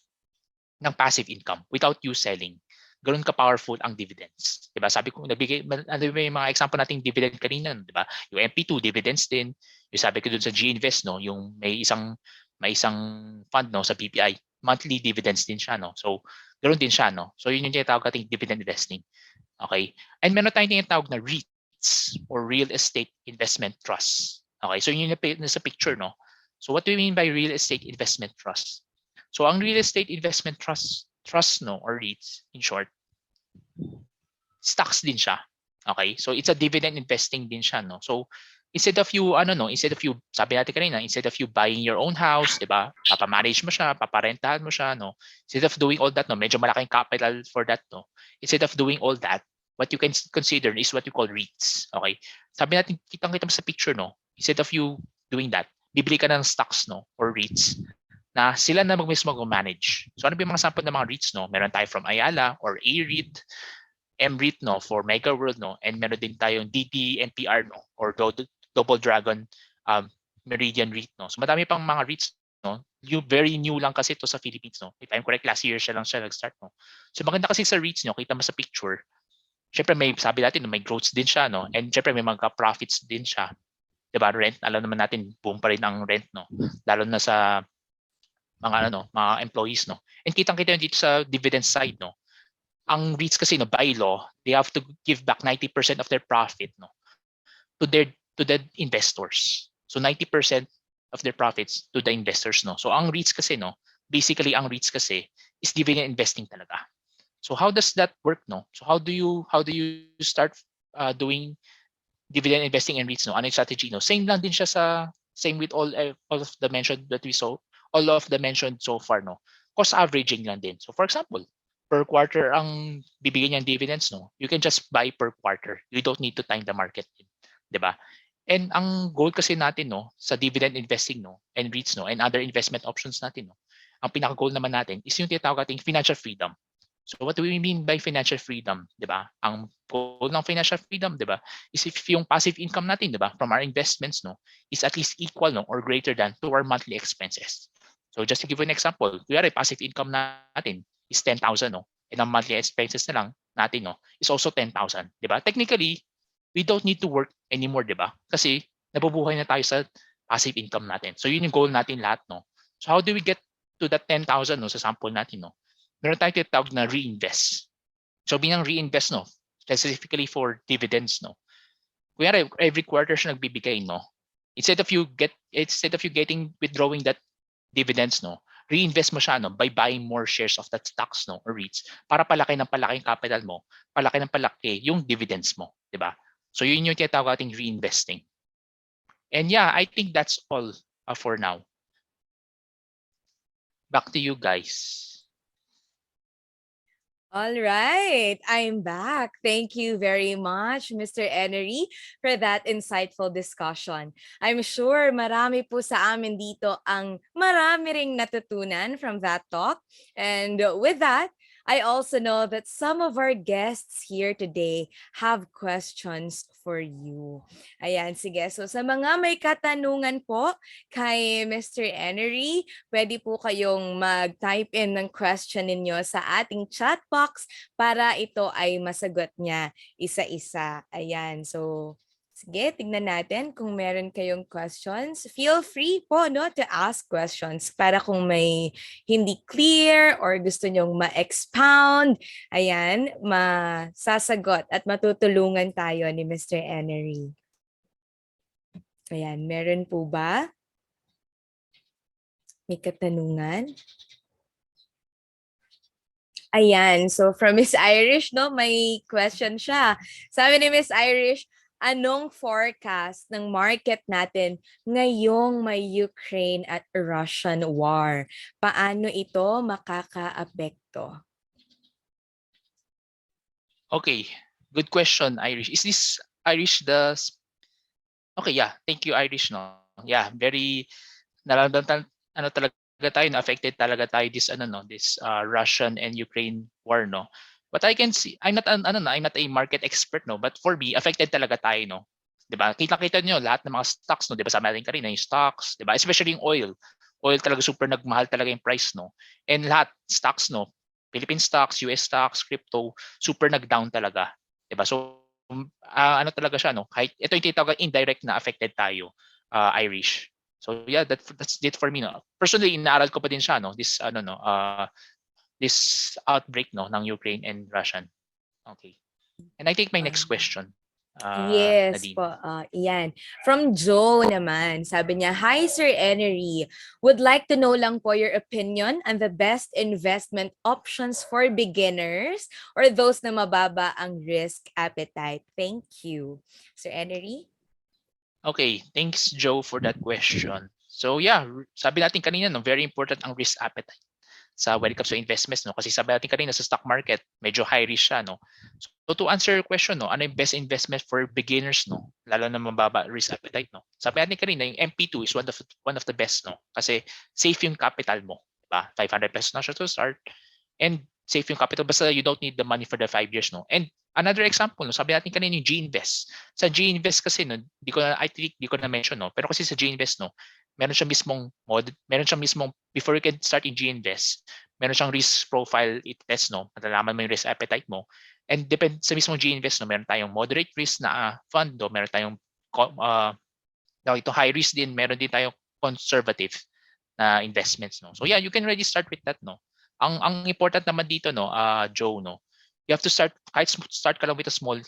ng passive income without you selling. Ganoon ka-powerful ang dividends. 'Di ba? Sabi ko nagbigay may mga example nating dividend kanina, 'di ba? Yung MP2 dividends din. Yung sabi ko dun sa G-Invest, no, yung may isang fund, no, sa BPI, monthly dividends din siya, no. So ganoon din siya, no. So yun yung tinatawag nating dividend investing. Okay? And meron tayong tinatawag na REITs or real estate investment trusts. Okay, so yun yung sa picture, no? So what do we mean by real estate investment trust? So ang real estate investment trust, no, or REITs, in short, stocks din siya. Okay? So it's a dividend investing din siya, no? So instead of you sabi natin kanina, instead of you buying your own house, 'di ba? Papa-manage mo siya, paparentahan mo siya, no? Instead of doing all that, no, medyo malaking capital for that, no. Instead of doing all that, what you can consider is what you call REITs, okay? Sabi natin, kitang-kita mo sa picture, no? Instead of you doing that, bibili ka ng stocks, no, or REITs na sila na mismo manage. So ano ba yung mga sample ng mga REITs, no? Meron tayo from Ayala or A-REIT, M-REIT, no, for Mega World, no, and meron din tayong DT NPR, no, or Double Dragon Meridian REIT, no. So madami pang mga REITs, no. Very new lang kasi to sa Philippines, no. If I'm correct, last year siya nag-start, no. So maganda kasi sa REITs, no, kita mo sa picture. Syempre may sabi natin, no, may growth din siya, no, and syempre may mga profits din siya. 'Di ba? Rent, alam naman natin, boom pa rin ang rent, no. Lalo na sa mga employees, no. And kitang-kita yun dito sa dividend side, no. Ang REITs kasi, no, by law, they have to give back 90% of their profit, no, to the investors. So 90% of their profits to the investors, no. So ang REITs kasi, no, basically ang REITs kasi is dividend investing talaga. So how does that work, no? So how do you start doing dividend investing in REITs, no? Ano yung strategy, no? Same lang din siya same with all of the mentioned that we saw, all of the mentioned so far, no. Cost averaging lang din. So for example, per quarter ang bibigyan niyang dividends, no, you can just buy per quarter. You don't need to time the market, 'di ba? And ang goal kasi natin, no, sa dividend investing, no, and REITs, no, and other investment options natin, no, ang pinaka-goal naman natin is yung tinatawag nating financial freedom. So what do we mean by financial freedom, 'di ba? Ang goal ng financial freedom, 'di ba, is if yung passive income natin, 'di ba, from our investments, no, is at least equal, no, or greater than to our monthly expenses. So just to give you an example, kunyari passive income natin is 10,000, no? And ang monthly expenses na lang natin, no, is also 10,000, 'di ba? Technically, we don't need to work anymore, 'di ba? Kasi nabubuhay na tayo sa passive income natin. So yun yung goal natin lahat, no. So how do we get to that 10,000, no, sa sample natin, no? Meron tayong tinatawag na reinvest. So binang reinvest, no, specifically for dividends, no. Kunyari every quarter siya nagbibigay, no. Instead of you withdrawing that dividends, no, reinvest mo siya, no, by buying more shares of that stocks, no, or REITs, para palaki ng palaki yung capital mo, palaki ng palaki yung dividends mo, 'di ba? So yun yung tinatawag nating reinvesting. And yeah, I think that's all for now. Back to you guys. All right, I'm back. Thank you very much, Mr. Enery, for that insightful discussion. I'm sure marami po sa amin dito ang marami ring natutunan from that talk. And with that, I also know that some of our guests here today have questions for you. Ayan, sige. So sa mga may katanungan po kay Mr. Enery, pwede po kayong mag-type in ng question ninyo sa ating chat box para ito ay masagot niya isa-isa. Ayan, so sige, tignan natin kung meron kayong questions. Feel free po, no, to ask questions para kung may hindi clear or gusto nyong ma-expound, ayan, masasagot at matutulungan tayo ni Mr. Enery. Ayan, meron po ba? May katanungan? Ayan, so from Miss Irish, no, may question siya. Sabi ni Miss Irish, anong forecast ng market natin ngayong may Ukraine at Russian war? Paano ito makakaapekto? Okay, good question, Irish. Is this Irish Okay, yeah. Thank you, Irish, no. Yeah, very nararamdaman talaga tayo, na affected talaga tayo this Russian and Ukraine war, no. But I can see, I'm not a market expert, no, but for me affected talaga tayo, no. 'Di ba? Kita niyo lahat ng mga stocks, no, 'di ba? Sabi natin kanina yung stocks, 'di ba? Especially yung oil. Oil talaga super nagmahal talaga yung price, no. And lahat stocks, no, Philippine stocks, US stocks, crypto, super nag-down talaga, 'di ba? So talaga siya, no. Kahit ito yung tinatawag indirect na affected tayo, Irish. So yeah, that's it for me, no. Personally, inaaral ko pa din siya, no, this outbreak, no, ng Ukraine and Russian. Okay. And I take my next question. Yes Nadine? po, iyan. From Joe naman, sabi niya, "Hi Sir Enery, would like to know lang po your opinion on the best investment options for beginners or those na mababa ang risk appetite. Thank you." Sir Enery? Okay, thanks Joe for that question. So yeah, sabi natin kanina no, very important ang risk appetite sa when it comes to investments no, kasi sabi natin kanina sa stock market, medyo high risk siya no. So to answer your question no, ano yung best investment for beginners no, lalo na mababa risk appetite no. Sabi natin kanina yung MP2 is one of the best no, kasi safe yung capital mo, di ba? 500 pesos na siya to start and safe yung capital basta you don't need the money for the 5 years no. And another example no, sabi natin kanina yung G-Invest. Sa G-Invest kasi no, di ko na mention no, pero kasi sa G-Invest no, meron siyang mismong before you can start in G-Invest, meron siyang risk profile test no, malalaman mo yung risk appetite mo. And depende sa mismong G-Invest no, meron tayong moderate risk na fund no, meron tayong ito high risk din, meron din tayong conservative na investments no. So yeah, you can already start with that no. Ang important naman dito no, Joe no, you have to start kahit start ka lang with a small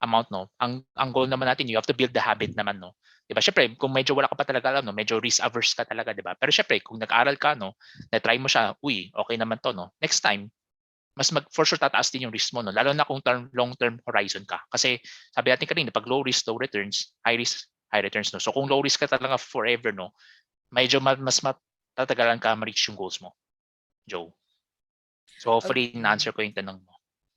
amount no. Ang goal naman natin, you have to build the habit naman no. 'Di ba? Syempre, kung medyo wala ka pa talaga alam no, medyo risk averse ka talaga, 'di ba? Pero syempre, kung nag-aral ka no, na-try mo siya, uy, okay naman 'to no. Next time, mas for sure tataas din yung risk mo no, lalo na kung long term horizon ka. Kasi sabi natin kanina, pag low risk, low returns, high risk, high returns no. So kung low risk ka talaga forever no, medyo mas matatagalan ka ma-reach yung goals mo, Joe. So hopefully Okay. na-answer ko yung tanong mo.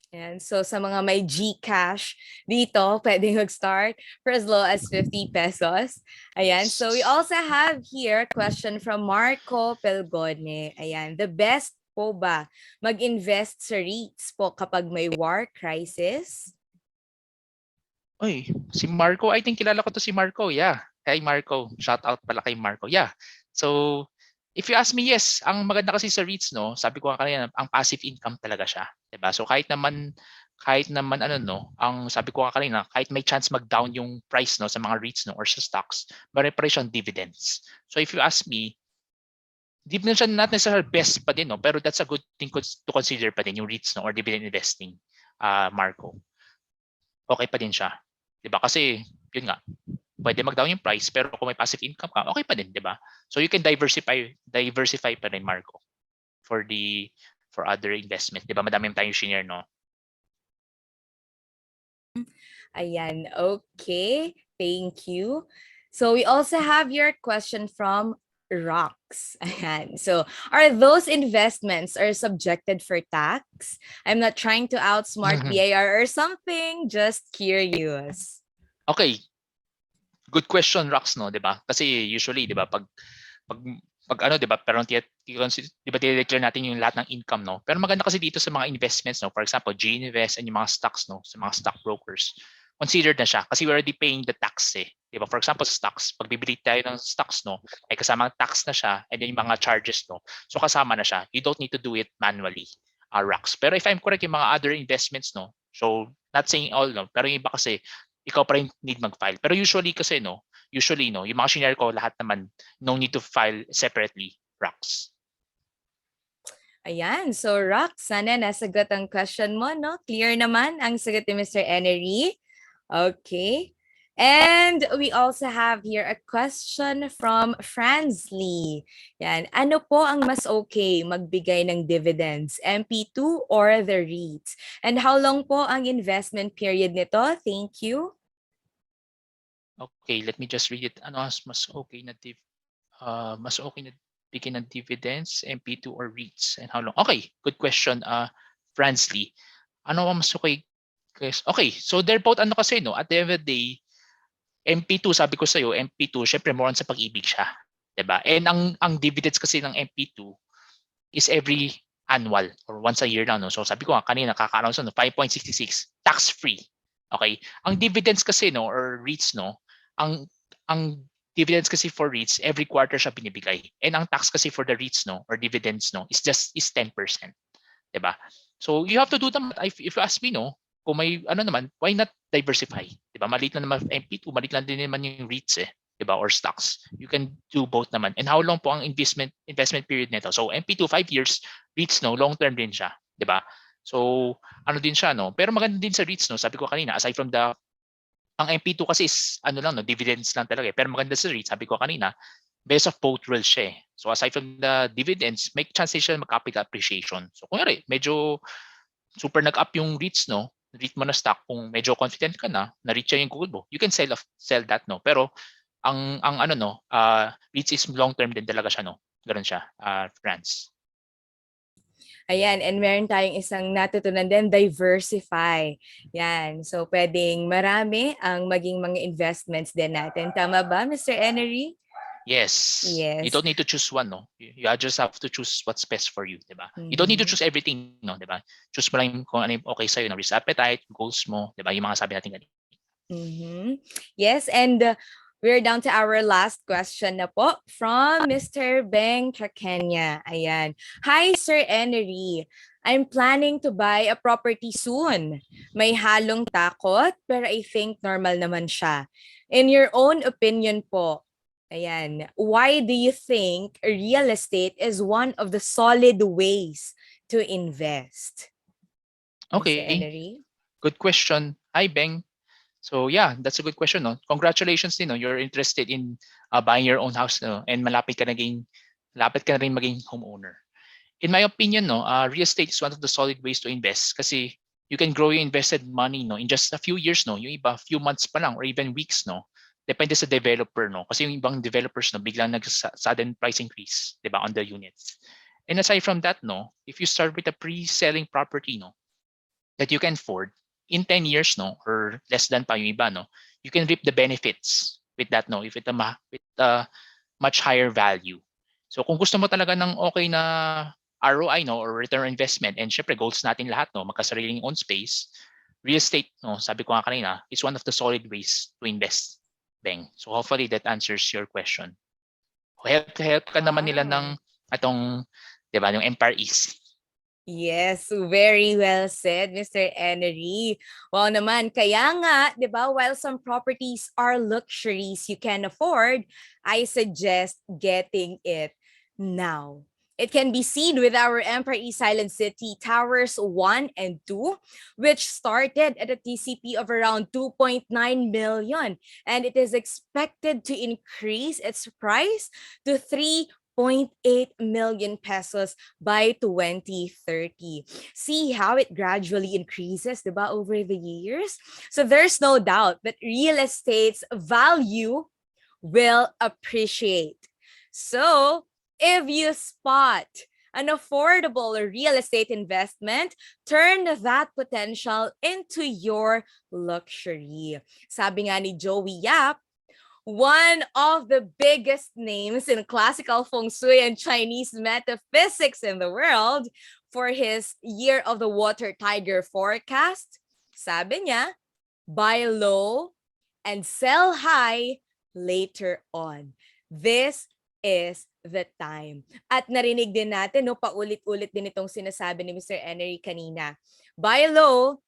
And so sa mga may GCash dito, pwedeng mag-start for as low as 50 pesos. Ayan. So we also have here a question from Marco Pelgone. Ayan. The best po ba mag-invest sa REITs po kapag may war crisis? Uy, si Marco, I think kilala ko to si Marco. Yeah. Hey Marco, shout out pala kay Marco. Yeah. So, if you ask me, yes, ang maganda kasi sa REITs no, sabi ko nga kanina, ang passive income talaga siya, 'di ba? So kahit naman ano no, ang sabi ko nga kanina, kahit may chance mag-down yung price no sa mga REITs no or sa stocks, meron pa rin siyang dividends. So if you ask me, di na siya not necessarily best pa din no, pero that's a good thing to consider pa din yung REITs no or dividend investing, Marco. Okay pa din siya. 'Di ba? Kasi yun nga, pwede mag-down yung price pero kung may passive income ka, okay pa din, 'di ba? So you can diversify pa rin, Marco, for other investment. 'Di ba? Madami tayong share, no? Ayan. Okay. Thank you. So we also have your question from Rocks. Ayan. So are those investments are subjected for tax? I'm not trying to outsmart BAR or something, just curious. Okay, good question, Rox, no, 'di ba? Kasi usually, 'di ba, pag pag ano, 'di ba, pero 'di ba declare natin yung lahat ng income, no? Pero maganda kasi dito sa mga investments, no? For example, G-Invest and yung mga stocks, no? Sa mga stock brokers. Considered na siya kasi we're already paying the tax eh. 'Di ba? For example, sa stocks, pag bibili tayo ng stocks, no, ay kasama ang tax na siya and then yung mga charges, no. So kasama na siya. You don't need to do it manually, Rox. Pero if I'm correct, yung mga other investments, no. So not saying all, no, pero yung iba kasi ikaw pa rin need mag-file. Pero usually kasi no, yung mga shinare ko lahat naman no need to file separately, Rox. Ayan. So Rox, sana nasagot ang question mo, no? Clear naman ang sagot ni Mr. Enery. Okay. And we also have here a question from Fransley. Yan. Ano po ang mas okay magbigay ng dividends, MP2 or the REITs? And how long po ang investment period nito? Thank you. Okay, let me just read it. Ano mas okay na bigyan ng dividends, MP2 or REITs, and how long? Okay, good question, Fransley. Ano ang mas okay? Okay, so they're both ano kasi no, at the end of the day, MP2 sabi ko sa iyo, MP2 syempre more on sa pag-ibig siya, 'di ba? And ang dividends kasi ng MP2 is every annual or once a year lang no. So sabi ko nga kanina kaka-announce no 5.66 tax free. Okay? Ang dividends kasi no or REITs no, ang dividends kasi for REITs every quarter siya binibigay. And ang tax kasi for the REITs no or dividends no is 10%, 'di ba? So you have to do them if you ask me no, kung may ano naman, why not diversify? 'Di ba? Maliit lang naman MP2, maliit lang din naman yung REITs eh, 'di ba? Or stocks. You can do both naman. And how long po ang investment period nito? So MP2 5 years, REITs no, long term din siya, 'di ba? So ano din siya no, pero maganda din sa REITs no, sabi ko kanina aside from the Ang MP2 kasi is ano lang, no, dividends lang talaga. Pero maganda sa REIT, sabi ko kanina, best of both worlds siya. So aside from the dividends, may chance siya mag-capital appreciation. So kung medyo super nag-up yung REITs, no, REIT mo na stock, kung medyo confident ka na-reach yung goal mo, you can sell that, no. Pero ang ano, no, REITs is long term din talaga siya, no. Ganun siya, France. Ayan, and meron tayong isang natutunan din, diversify. Yan, so pwedeng marami ang maging mga investments din natin. Tama ba, Mr. Enery? Yes. You Yes. don't need to choose one, no. You just have to choose what's best for you, diba? You don't need to choose everything, no, diba? Choose mo lang kung ano yung okay sa'yo, no? Risk appetite, goals mo, diba? Yung mga sabi natin kanina. Yes, and we're down to our last question na po from Mr. Beng Trakenya. Ayan. Hi, Sir Enery. I'm planning to buy a property soon. May halong takot, pero I think normal naman siya. In your own opinion po, ayan, why do you think real estate is one of the solid ways to invest? Mr. Okay. Enery? Good question. Hi, Beng. So yeah, that's a good question, no. Congratulations din, no. You're interested in buying your own house, no, and malapit ka na rin maging homeowner. In my opinion, no, real estate is one of the solid ways to invest kasi you can grow your invested money, no, in just a few years, no. Yung iba, few months pa lang or even weeks, no. Depende sa developer, no. Kasi yung ibang developers, no, biglang sudden price increase, diba, on the units. And aside from that, no, if you start with a pre-selling property, no, that you can afford, in 10 years, no, or less than pa yung iba, no, you can reap the benefits with that, no, with a much higher value. So kung gusto mo talaga ng okay na ROI, no, or return on investment, and syempre goals natin lahat, no, magkasariling own space, real estate, no, sabi ko nga kanina, is one of the solid ways to invest, Beng. So hopefully that answers your question. Help ka naman nila ng atong, diba, yung Empire East. Yes, very well said, Mr. Enery. Wow naman, kaya nga, di ba, while some properties are luxuries you can afford, I suggest getting it now. It can be seen with our empireeasthighlandcity Towers 1 and 2, which started at a TCP of around 2.9 million, and it is expected to increase its price to 3.8 million pesos by 2030. See how it gradually increases, diba, over the years? So there's no doubt that real estate's value will appreciate. So if you spot an affordable real estate investment, turn that potential into your luxury. Sabi nga ni Joey Yap, one of the biggest names in classical feng shui and Chinese metaphysics in the world, for his Year of the Water Tiger forecast, sabi niya, buy low and sell high later on. This is the time. At narinig din natin, no, paulit-ulit din itong sinasabi ni Mr. Enery kanina. Buy low,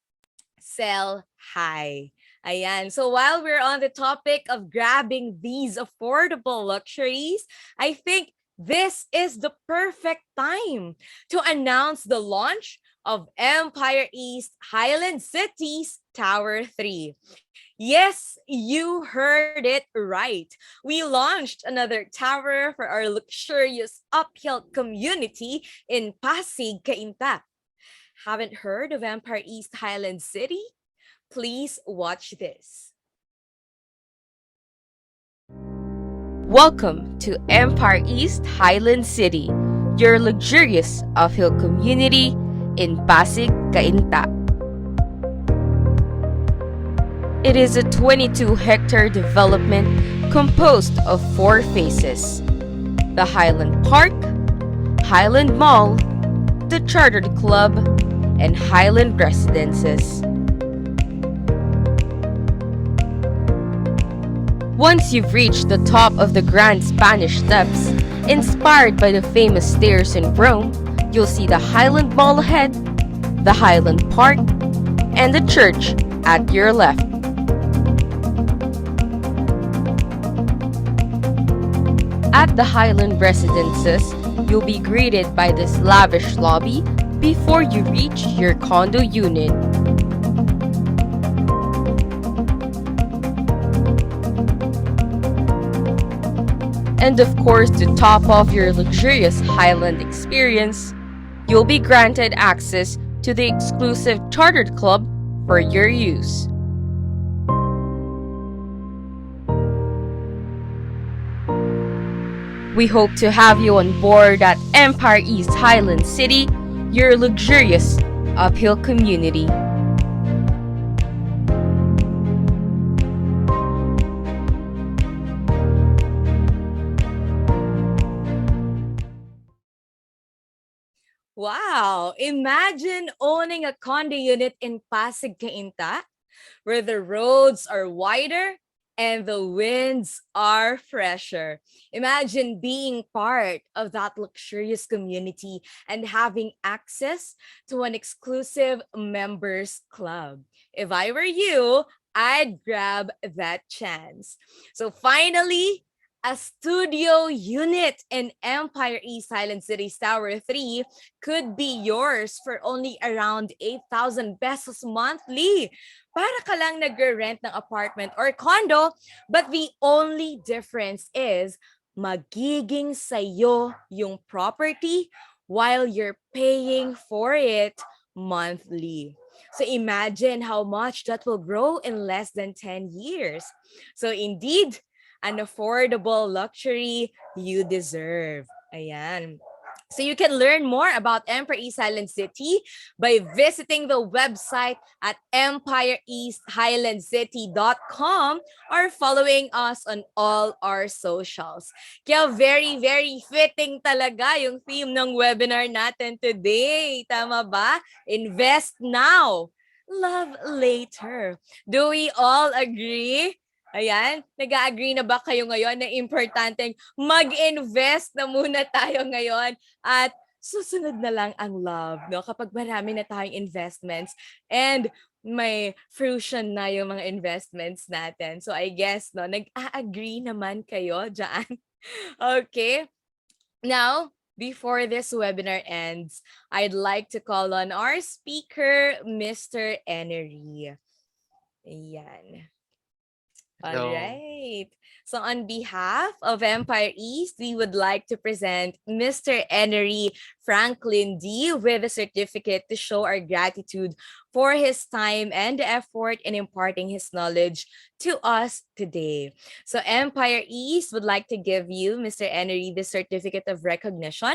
sell high. Ayan. So while we're on the topic of grabbing these affordable luxuries, I think this is the perfect time to announce the launch of Empire East Highland City's Tower 3. Yes, you heard it right. We launched another tower for our luxurious uphill community in Pasig, Cainta. Haven't heard of Empire East Highland City? Please watch this. Welcome to Empire East Highland City, your luxurious uphill community in Pasig, Cainta. It is a 22-hectare development composed of 4 phases: the Highland Park, Highland Mall, the Chartered Club, and Highland Residences. Once you've reached the top of the Grand Spanish Steps, inspired by the famous stairs in Rome, you'll see the Highland Mall ahead, the Highland Park, and the church at your left. At the Highland Residences, you'll be greeted by this lavish lobby before you reach your condo unit. And of course, to top off your luxurious Highland experience, you'll be granted access to the exclusive chartered club for your use. We hope to have you on board at Empire East Highland City, your luxurious uphill community. Wow! Imagine owning a condo unit in Pasig, Cainta, where the roads are wider and the winds are fresher. Imagine being part of that luxurious community and having access to an exclusive members club. If I were you, I'd grab that chance. So finally, a studio unit in Empire East Highland City's Tower 3 could be yours for only around 8,000 pesos monthly. Para ka lang nagre-rent ng apartment or condo, but the only difference is magiging sa'yo yung property while you're paying for it monthly. So imagine how much that will grow in less than 10 years. So indeed, an affordable luxury you deserve. Ayan. So you can learn more about Empire East Highland City by visiting the website at empireeasthighlandcity.com or following us on all our socials. Kaya very, very fitting talaga yung theme ng webinar natin today. Tama ba? Invest now, love later. Do we all agree? Ayan, nag-agree na ba kayo ngayon na importanteng mag-invest na muna tayo ngayon at susunod na lang ang love, no? Kapag marami na tayong investments and may fruition na yung mga investments natin. So I guess, no, nag-agree naman kayo dyan. Okay. Now, before this webinar ends, I'd like to call on our speaker, Mr. Enery. Ayan. All Hello. right. So on behalf of Empire East, we would like to present Mr. Enery Franklin D with a certificate to show our gratitude for his time and effort in imparting his knowledge to us today. So Empire East would like to give you, Mr. Enery, the certificate of recognition.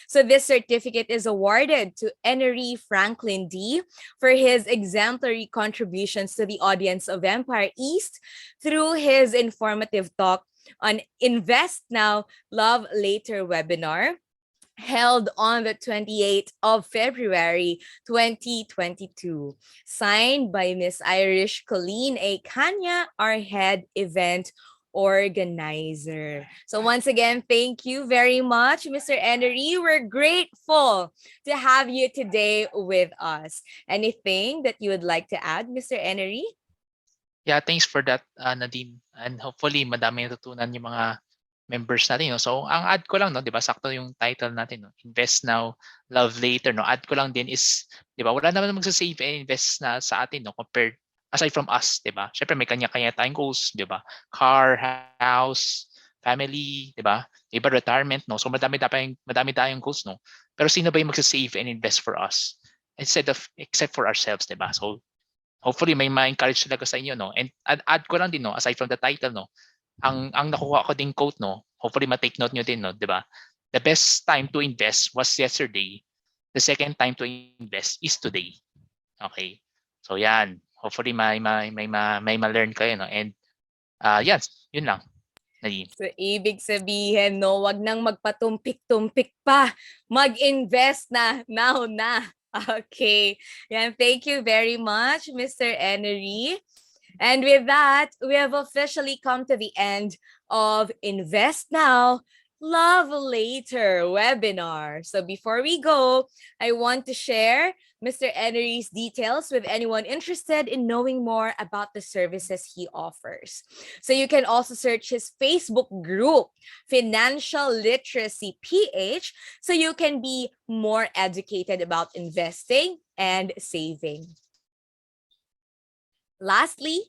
So this certificate is awarded to Enery Franklin D for his exemplary contributions to the audience of Empire East through his informative talk on Invest Now, Love Later webinar held on the 28th of February 2022. Signed by Miss Irish Colleen A. Kanya, our head event organizer. So once again, thank you very much, Mr. Enery. We're grateful to have you today with us. Anything that you would like to add, Mr. Enery? Yeah, thanks for that, Nadim. And hopefully, madami natutunan yung mga members natin. No? So, ang add ko lang, no, di ba, sakto yung title natin, no? Invest Now, Love Later. No? Add ko lang din is, di ba, wala naman magsasave and invest na sa atin, no? Compared, aside from us, di ba? Siyempre, may kanya-kanya tayong goals, di ba? Car, house, family, di ba? Iba retirement, no? So, madami tayong goals, no? Pero sino ba yung magsasave and invest for us? Except for ourselves, di ba? So, hopefully may ma-encourage talaga sa inyo, no? And add ko lang din, no, aside from the title, no, ang nakuha ko ding quote, no, hopefully ma-take note nyo din, no, di ba? The best time to invest was yesterday. The second time to invest is today. Okay? So yan, hopefully may ma-learn kayo, no? And yan, yun lang. Nadim. So, ibig sabihin, no, wag nang magpatumpik-tumpik pa. Mag-invest na, now na. Okay. Yan, thank you very much, Mr. Enery. And with that, we have officially come to the end of Invest Now, Love Later webinar. So before we go, I want to share Mr. Enery's details with anyone interested in knowing more about the services he offers. So you can also search his Facebook group, Financial Literacy PH, so you can be more educated about investing and saving. Lastly,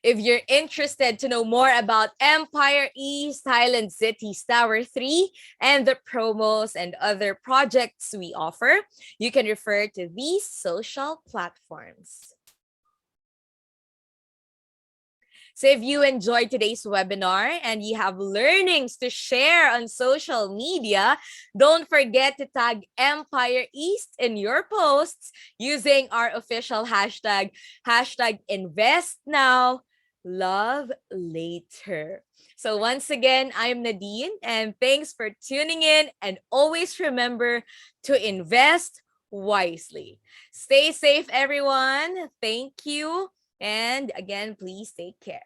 If you're interested to know more about Empire East Highland City's Tower 3 and the promos and other projects we offer, you can refer to these social platforms. So if you enjoyed today's webinar and you have learnings to share on social media, don't forget to tag Empire East in your posts using our official hashtag, #investnowlovelater. So once again, I'm Nadine, and thanks for tuning in, and always remember to invest wisely. Stay safe, everyone. Thank you. And again, please take care.